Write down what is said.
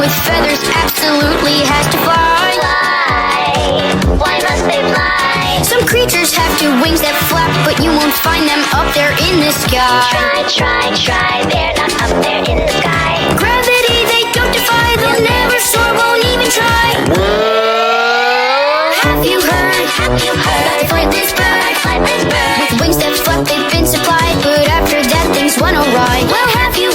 with feathers absolutely has to fly. Fly, why must they fly? Some creatures have two wings that flap, but you won't find them up there in the sky. Try, they're not up there in the sky. Gravity they don't defy, they'll never soar, won't even try. Have you heard about the flightless bird? With wings that flap they've been supplied, but after that things went awry. Well, have you